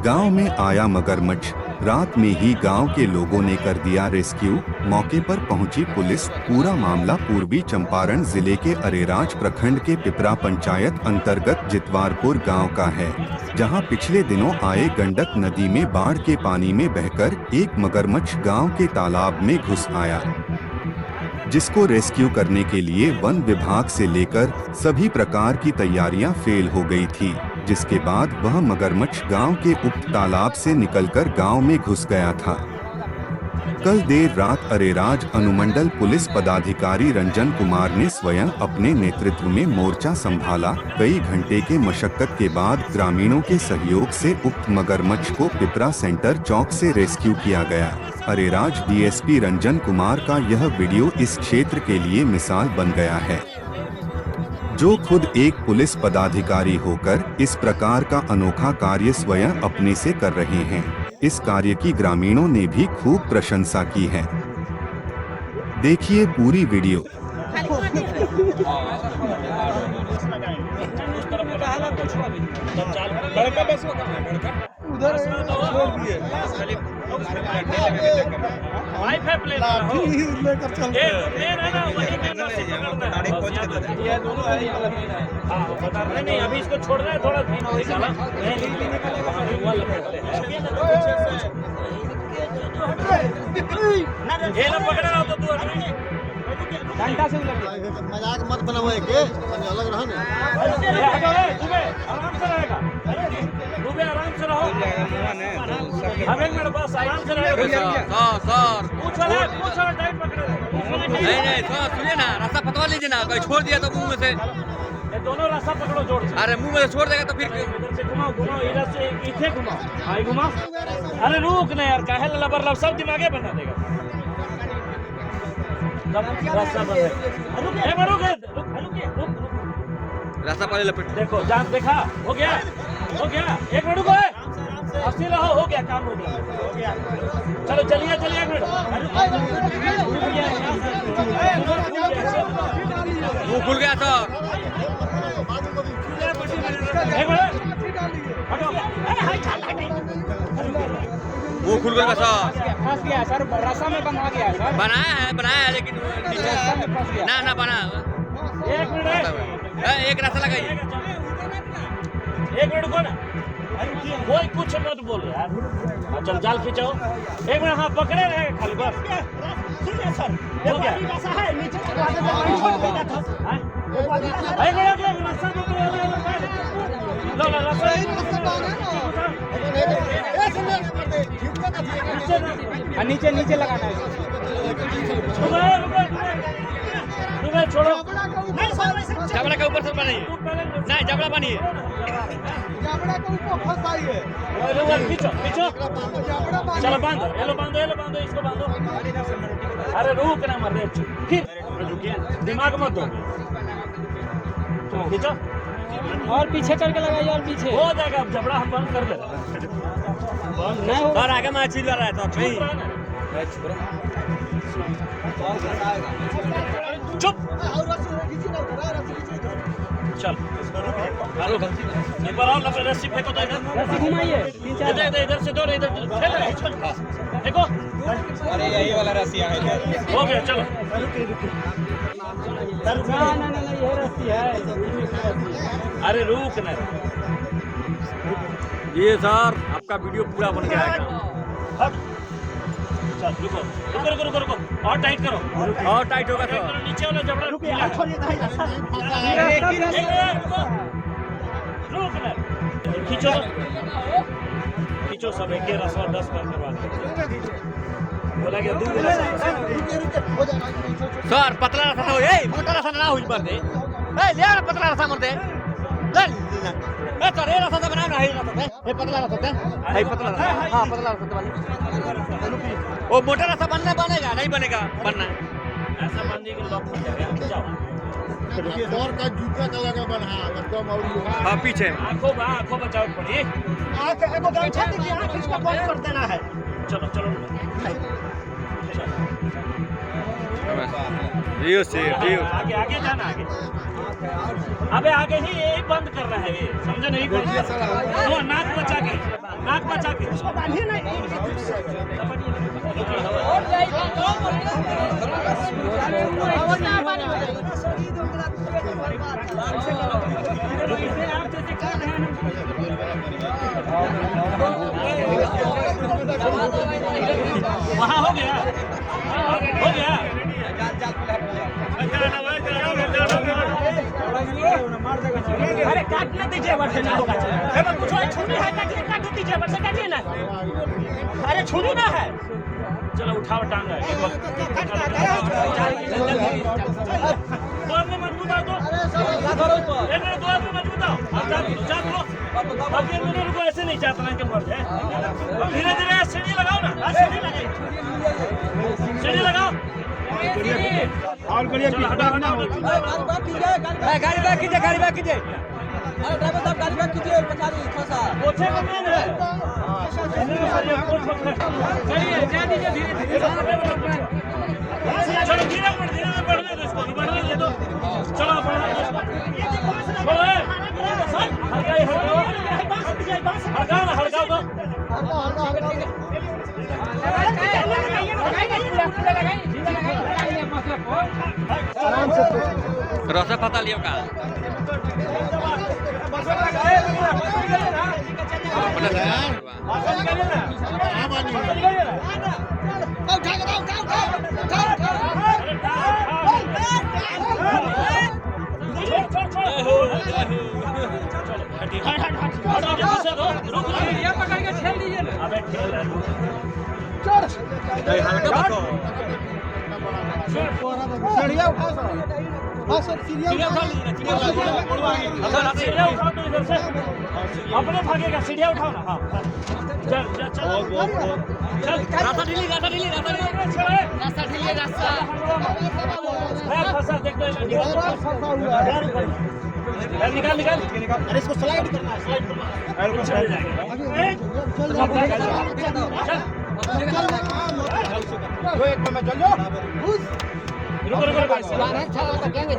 गांव में आया मगरमच्छ। रात में ही गांव के लोगों ने कर दिया रेस्क्यू। मौके पर पहुंची पुलिस। पूरा मामला पूर्वी चंपारण जिले के अरेराज प्रखंड के पिपरा पंचायत अंतर्गत जितवारपुर गांव का है, जहां पिछले दिनों आए गंडक नदी में बाढ़ के पानी में बहकर एक मगरमच्छ गांव के तालाब में घुस आया, जिसको रेस्क्यू करने के लिए वन विभाग से लेकर सभी प्रकार की तैयारियां फेल हो गई थी, जिसके बाद वह मगरमच्छ गांव के उक्त तालाब से निकलकर गांव में घुस गया था। कल देर रात अरेराज अनुमंडल पुलिस पदाधिकारी रंजन कुमार ने स्वयं अपने नेतृत्व में मोर्चा संभाला। कई घंटे के मशक्कत के बाद ग्रामीणों के सहयोग से उक्त मगरमच्छ को पिपरा सेंटर चौक से रेस्क्यू किया गया। अरेराज डीएसपी रंजन कुमार का यह वीडियो इस क्षेत्र के लिए मिसाल बन गया है, जो खुद एक पुलिस पदाधिकारी होकर इस प्रकार का अनोखा कार्य स्वयं अपने से कर रहे हैं। इस कार्य की ग्रामीणों ने भी खूब प्रशंसा की है। देखिए पूरी वीडियो। नहीं अभी इसको छोड़ रहे हैं थोड़ा पकड़ा रहा तो तू घंटा से मजाक मत बनाओ के अलग रहो ना। आराम से रहेगा, आराम से रहो। हम एक मिनट बस आराम से रहेगा। नहीं सर सुनिए ना, रास्ता पतवा लीजिए ना, कोई छोड़ दिया तो मुंह में से ये दोनों रास्ता पकड़ो जोड़ से। अरे मुंह में से छोड़ देगा तो फिर इधर से घुमाओ, इधर से इधर घुमाओ, आई घुमाओ। अरे रुक ना यार, काहे लबर लब सब दिमागे बना देगा। रास्ता बंद है, रुक रास्ता पहले लपेट। देखो जान देखा, हो गया एक मिनट रुको, अस्सी रहो, हो गया काम, हो गया। चलो चलिए एक मिनट। मुंह खुल गया सर, एक मिनट मुंह खुल गया सर। फंस गया सर, रास्ता में बना गया सर। बनाया है लेकिन ना बना। एक मिनट एक रास्ता लगाइए, एक मिनट को ना, कोई कुछ मत बोल यार। चल जाल खींचो, एक मिनट। हाँ पकड़े रहे खाली बस। सुनिए सर, हो गया नीचे नीचे लगाना है। छोड़ो, जबड़ा के ऊपर से बनाइए, नहीं जबड़ा बनिए, जबड़ा के ऊपर फंसाइए। खींचो। चलो बांधो, इसको बांधो। अरे रुक ना मर, फिर दिमाग मत दो। चलो खींचो और पीछे करके लगाइए, और पीछे हो जाएगा। अब जबड़ा हम बंद कर दे, नहीं हो। और आगे में चिल्ला रहा है तो नहीं चुप। चल एक बार और रस्सी फेंको तो इधर घुमाइए, इधर से दो, इधर फेंको। अरे यही वाला रस्सी आ गया। हो गया, चलो। ना ये रस्सी है। अरे रुक ना, ये सर आपका वीडियो पूरा बन गया है। चल रुको, और टाइट करो, और टाइट होगा सर। नीचे वाला जबड़ा रुक ना, खींचो सब एक रस्सा 10 बार करवा दो। बोला गया दूर सर पतला रास्ता हो, ए मोटा रास्ता ना हो पर दे, ए ले आ पतला रास्ता मत दे, ले ए सर ये रास्ता बना ना, है रास्ता है, पतला रास्ता है, पतला रास्ता। हां पतला रास्ता बना, वो मोटा रास्ता बनेगा नहीं बनेगा, बनना ऐसा बनने के लॉक हो जाएगा। जाओ और का जूता का लगा बना एकदम। और हां पीछे आंखों बचाओ पड़ी, आंख एगो गांठा देखिए, आंख इसको बंद कर देना है। चलो जियो से जियो आगे जाना, आगे। अबे आगे ही यही बंद कर रहा है ये, समझे नहीं? नाक बचा के वहाँ हो गया, हो गया। अरे काटने दीजिए वर्षे ना होगा, कुछ छुरी है काटिए, काट दीजिए वर्षे, काटिए ना। अरे छुरी ना है, चलो उठाओ टांग है। दो आदमी मजबूत आओ, तो एक मिनट, दो आदमी मजबूत आओ। बाकी मेरे को ऐसे नहीं चाहता ना कि मर जाए। अब धीरे धीरे सीढ़ी लगाओ ना, सीढ़ी लगाइए, सीढ़ी लगाओ। और करिए, गाड़ी बैक कीजिए, गाड़ी बैक कीजिए। अरे ड्राइवर साहब गाड़ी बैक कीजिए, पचा दी थोड़ा सा। पोछे का मेन है। चलिए जा दीजिए धीरे धीरे। चलो धीरे में बढ़ने दो इसको, बढ़ने दे दो। चलो बढ़ने दो इसको। हड़काओ ना, हड़काओ दो। रसा पता लियो का पकड़ के ठेल दीजिए ना। अबे ठेल है। सीढ़ियाँ उठा सर, हाँ सर सीढ़ियाँ उठा सीढ़ियाँ उठाओ तो इधर से अपने भागेगा, सीढ़ियाँ उठाओ ना। हाँ चल चल चल रास्ता ढीली, रास्ता ढीली, रास्ता ढीली, रास्ता ढीली, रास्ता फंसा, देख लो निकाल निकाल। अरे इसको स्लाइड करना है, स्लाइड करना है। एक में चल जाओ। रुको रुको रुको। बारह 6 तक जाएंगे।